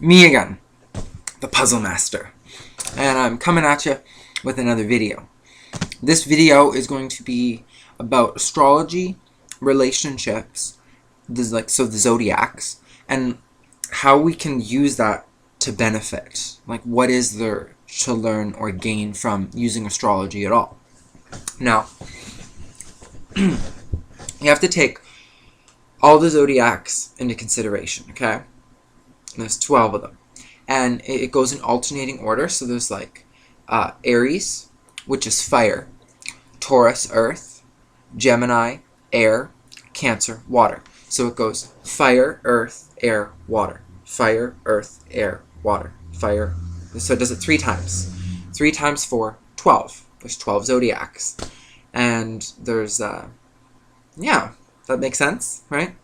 Me again, the Puzzle Master. And I'm coming at you with another video. This video is going to be about astrology, relationships, the zodiacs, and how we can use that to benefit. Like, what is there to learn or gain from using astrology at all? Now, you have to take all the zodiacs into consideration, okay? There's 12 of them. And it goes in alternating order. So there's like Aries, which is fire, Taurus, earth, Gemini, air, Cancer, water. So it goes fire, earth, air, water. Fire, earth, air, water. Fire. So it does it 3 times. 3 times 4, 12. There's 12 zodiacs. And there's, yeah, that makes sense, right?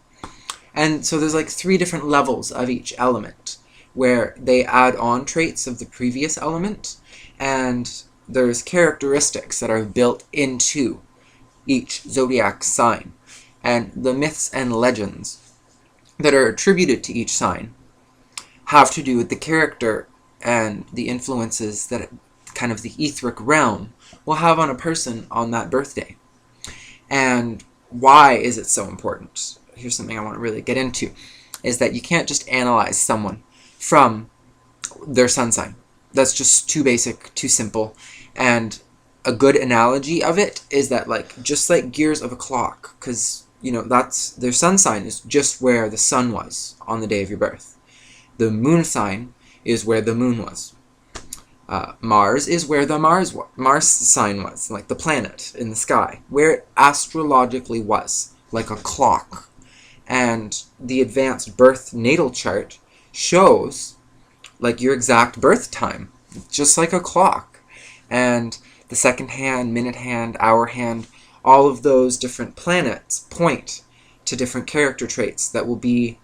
And so there's like 3 different levels of each element where they add on traits of the previous element, and there's characteristics that are built into each zodiac sign. And the myths and legends that are attributed to each sign have to do with the character and the influences that kind of the etheric realm will have on a person on that birthday. And why is it so important? Here's something I want to really get into, is that you can't just analyze someone from their sun sign. That's just too basic, too simple. And a good analogy of it is that, like, just like gears of a clock, because, you know, that's their sun sign is just where the sun was on the day of your birth. The moon sign is where the moon was. Mars is where the Mars sign was, like the planet in the sky, where it astrologically was, like a clock. And the advanced birth natal chart shows like your exact birth time, just like a clock. And the second hand, minute hand, hour hand, all of those different planets point to different character traits that will be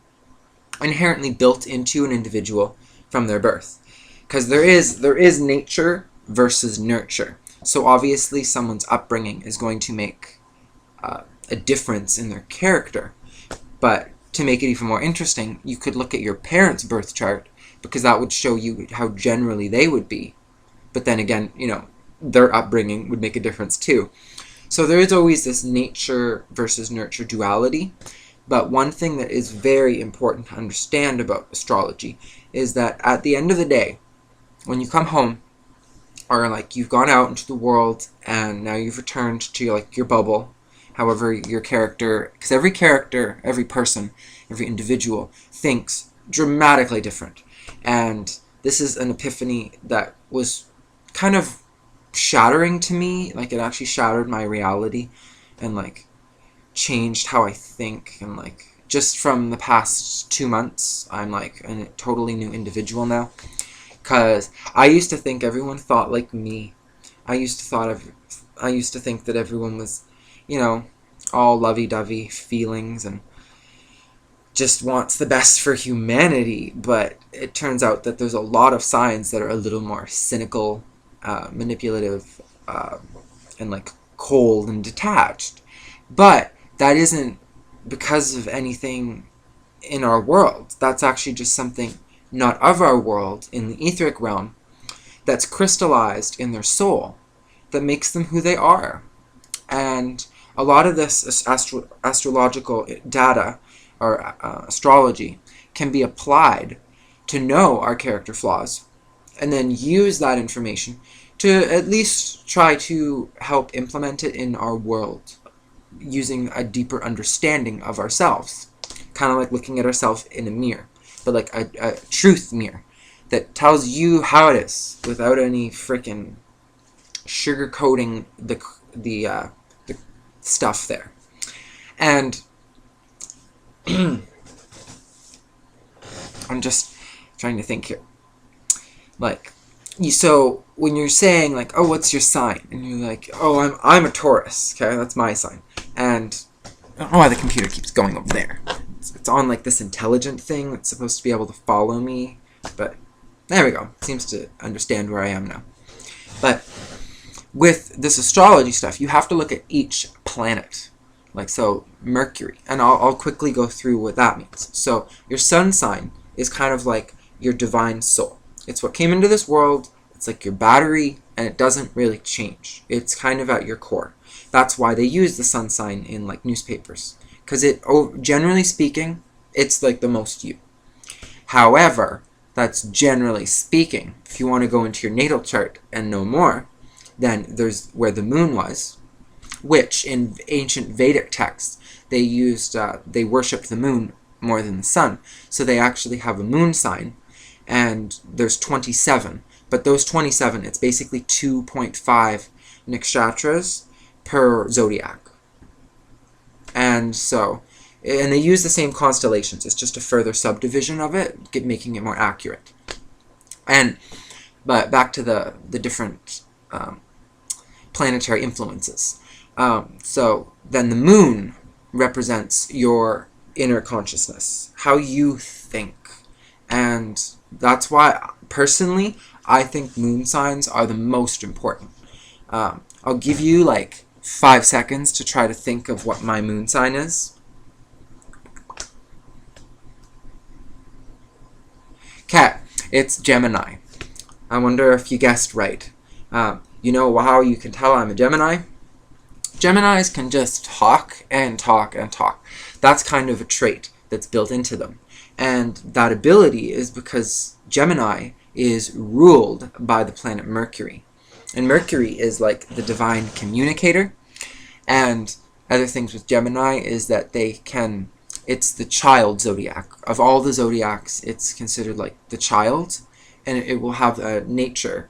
inherently built into an individual from their birth. Because there is nature versus nurture. So obviously someone's upbringing is going to make a difference in their character. But to make it even more interesting, you could look at your parents' birth chart, because that would show you how generally they would be. But then again, you know, their upbringing would make a difference too. So there is always this nature versus nurture duality. But one thing that is very important to understand about astrology is that at the end of the day, when you come home, or like you've gone out into the world and now you've returned to like your bubble, however your character, because every character, every person, every individual thinks dramatically different. And this is an epiphany that was kind of shattering to me. Like, it actually shattered my reality and like changed how I think. And like just from the past 2 months, I'm like a totally new individual now. Because I used to think everyone thought like me. I used to think that everyone was, you know, all lovey-dovey feelings and just wants the best for humanity. But it turns out that there's a lot of signs that are a little more cynical, manipulative, and like cold and detached. But that isn't because of anything in our world. That's actually just something not of our world, in the etheric realm, that's crystallized in their soul, that makes them who they are. And a lot of this astrological data, or astrology, can be applied to know our character flaws, and then use that information to at least try to help implement it in our world, using a deeper understanding of ourselves. Kind of like looking at ourselves in a mirror, but like a truth mirror that tells you how it is without any freaking sugarcoating the stuff there. And I'm just trying to think here. Like, so when you're saying like, oh, what's your sign? And you're like, oh, I'm a Taurus. Okay, that's my sign. And I don't know why the computer keeps going over there. It's on like this intelligent thing that's supposed to be able to follow me. But there we go. It seems to understand where I am now. But with this astrology stuff, you have to look at each planet. Like, so Mercury. And I'll quickly go through what that means. So your sun sign is kind of like your divine soul. It's what came into this world. It's like your battery, and it doesn't really change. It's kind of at your core. That's why they use the sun sign in like newspapers, because it, generally speaking, it's like the most you. However, that's generally speaking. If you want to go into your natal chart and know more, then there's where the moon was, which in ancient Vedic texts they used. They worshipped the moon more than the sun, so they actually have a moon sign, and there's 27. But those 27, it's basically 2.5 nakshatras per zodiac. And so, and they use the same constellations. It's just a further subdivision of it, making it more accurate. But back to the different planetary influences. So then the moon represents your inner consciousness, how you think. And that's why, personally, I think moon signs are the most important. I'll give you like 5 seconds to try to think of what my moon sign is. Okay, it's Gemini. I wonder if you guessed right. You know how you can tell I'm a Gemini? Geminis can just talk and talk and talk. That's kind of a trait that's built into them. And that ability is because Gemini is ruled by the planet Mercury. And Mercury is like the divine communicator. And other things with Gemini is that it's the child zodiac. Of all the zodiacs, it's considered like the child. And it will have a nature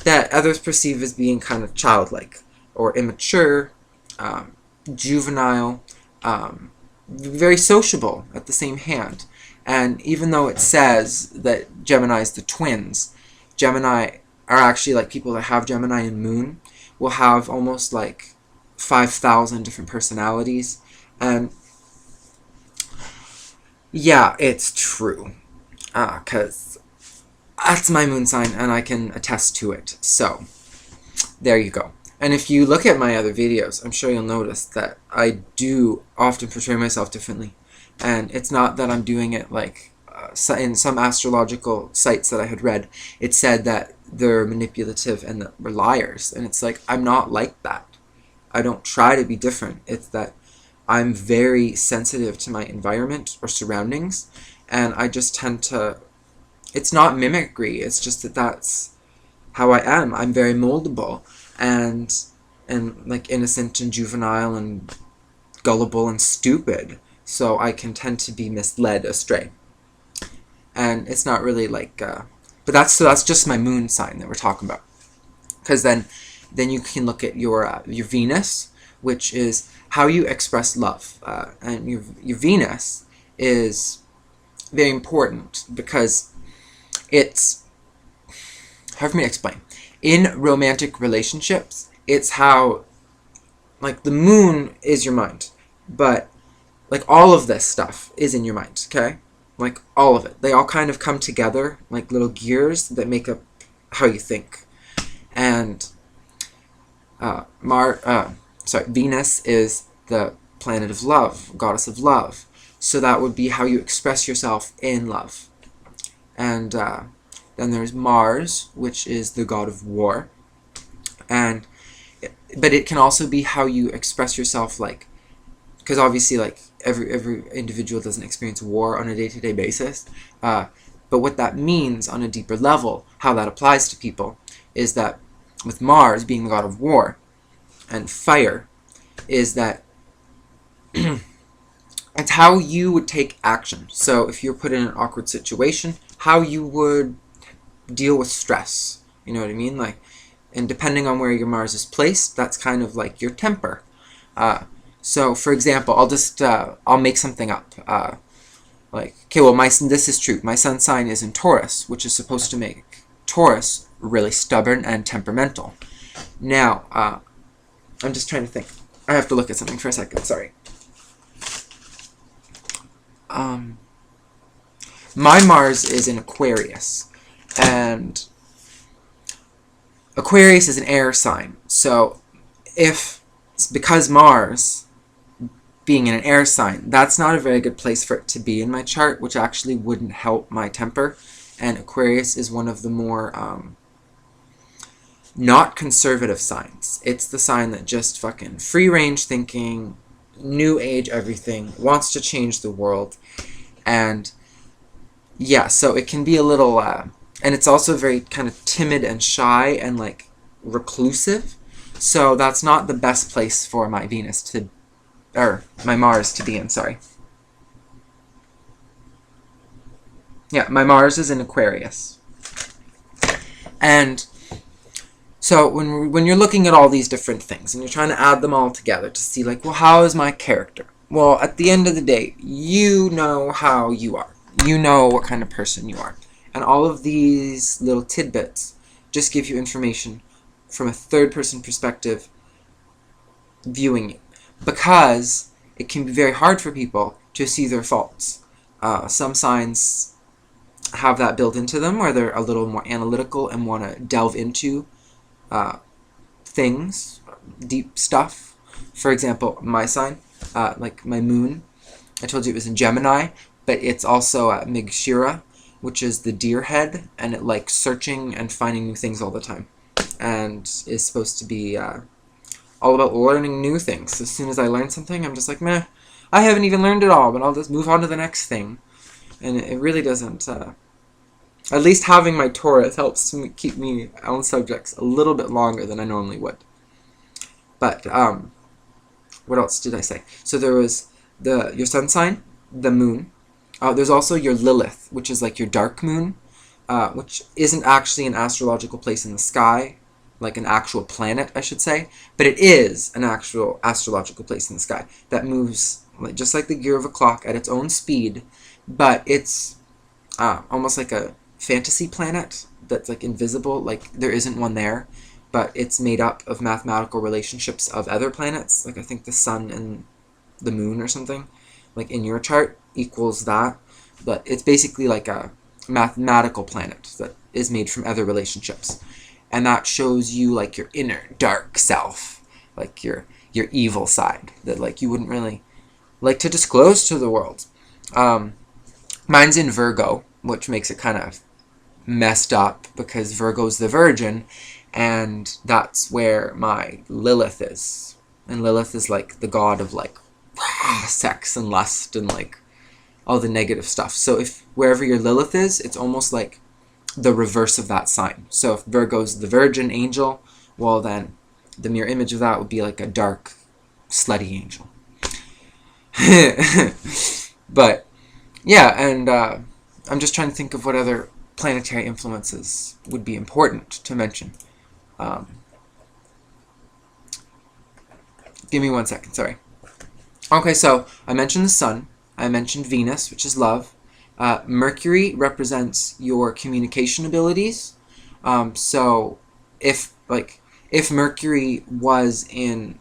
that others perceive as being kind of childlike or immature, juvenile, very sociable at the same hand. And even though it says that Gemini is the twins, Gemini are actually like people that have Gemini and Moon will have almost like 5,000 different personalities. And yeah, it's true. Because that's my moon sign and I can attest to it. So there you go. And if you look at my other videos, I'm sure you'll notice that I do often portray myself differently. And it's not that I'm doing it like in some astrological sites that I had read, it said that they're manipulative and that we're liars. And it's like, I'm not like that. I don't try to be different. It's that I'm very sensitive to my environment or surroundings. And I just tend to, it's not mimicry. It's just that that's how I am. I'm very moldable and like innocent and juvenile and gullible and stupid. So I can tend to be misled astray. And it's not really like, but that's just my moon sign that we're talking about. Because then you can look at your Venus, which is how you express love. And your Venus is very important because it's, hard for me to explain. In romantic relationships, it's how, like, the moon is your mind, but like all of this stuff is in your mind, okay? Like all of it. They all kind of come together like little gears that make up how you think. And Venus is the planet of love, goddess of love. So that would be how you express yourself in love. And then there's Mars, which is the god of war. But it can also be how you express yourself, like, because obviously, like, every individual doesn't experience war on a day-to-day basis. But what that means on a deeper level, how that applies to people, is that with Mars being the god of war and fire, is that it's how you would take action. So if you're put in an awkward situation, how you would deal with stress. You know what I mean? Like, and depending on where your Mars is placed, that's kind of like your temper. So, for example, I'll make something up. Like, okay, well, this is true. My sun sign is in Taurus, which is supposed to make Taurus really stubborn and temperamental. Now, I'm just trying to think. I have to look at something for a second. Sorry. My Mars is in Aquarius, and Aquarius is an air sign. So, because Mars being in an air sign, that's not a very good place for it to be in my chart, which actually wouldn't help my temper. and Aquarius is one of the more not conservative signs. It's the sign that just fucking free-range thinking, new age everything, wants to change the world. And yeah, so it can be a little, and it's also very kind of timid and shy and like reclusive. So that's not the best place for my Venus to, or my Mars to be in, sorry. Yeah, my Mars is in Aquarius. And so when you're looking at all these different things and you're trying to add them all together to see like, well, how is my character? Well, at the end of the day, you know how you are. You know what kind of person you are. And all of these little tidbits just give you information from a third-person perspective viewing you. Because it can be very hard for people to see their faults. Some signs have that built into them where they're a little more analytical and want to delve into things, deep stuff. For example, my sign, like my moon, I told you it was in Gemini, but it's also Migshira, which is the deer head, and it likes searching and finding new things all the time, and is supposed to be all about learning new things. As soon as I learn something, I'm just like, meh, I haven't even learned it all, but I'll just move on to the next thing. And it really doesn't, at least having my Taurus helps to keep me on subjects a little bit longer than I normally would. But, what else did I say? So there was your sun sign, the moon. There's also your Lilith, which is like your dark moon, which isn't actually an astrological place in the sky, like an actual planet, I should say, but it is an actual astrological place in the sky that moves just like the gear of a clock at its own speed, but it's almost like a fantasy planet that's like invisible, like there isn't one there, but it's made up of mathematical relationships of other planets, like I think the sun and the moon or something, like in your chart equals that, but it's basically like a mathematical planet that is made from other relationships, and that shows you like your inner dark self, like your evil side that like you wouldn't really like to disclose to the world. Mine's in Virgo, which makes it kind of messed up because Virgo's the Virgin, and that's where my Lilith is. And Lilith is like the god of like sex and lust and like all the negative stuff. So if wherever your Lilith is, it's almost like the reverse of that sign. So if Virgo's the Virgin angel, well then the mirror image of that would be like a dark, slutty angel. But yeah, and I'm just trying to think of what other planetary influences would be important to mention. Give me 1 second, sorry. Okay, so I mentioned the sun, I mentioned Venus, which is love. Mercury represents your communication abilities. So if Mercury was in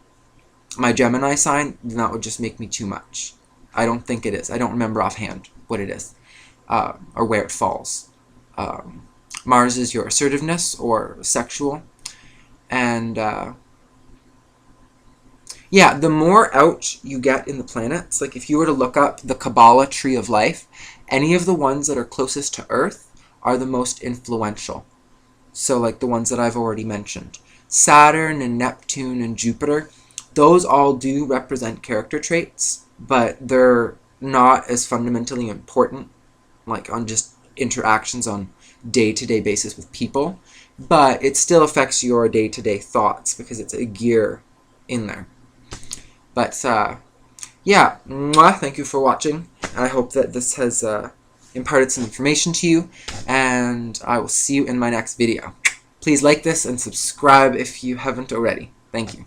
my Gemini sign, then that would just make me too much. I don't think it is. I don't remember offhand what it is, or where it falls. Mars is your assertiveness or sexual. And yeah, the more out you get in the planets, like if you were to look up the Kabbalah tree of life, any of the ones that are closest to Earth are the most influential. So like the ones that I've already mentioned. Saturn and Neptune and Jupiter, those all do represent character traits, but they're not as fundamentally important, like on just interactions on day-to-day basis with people, but it still affects your day-to-day thoughts because it's a gear in there. But yeah, thank you for watching. I hope that this has imparted some information to you, and I will see you in my next video. Please like this and subscribe if you haven't already. Thank you.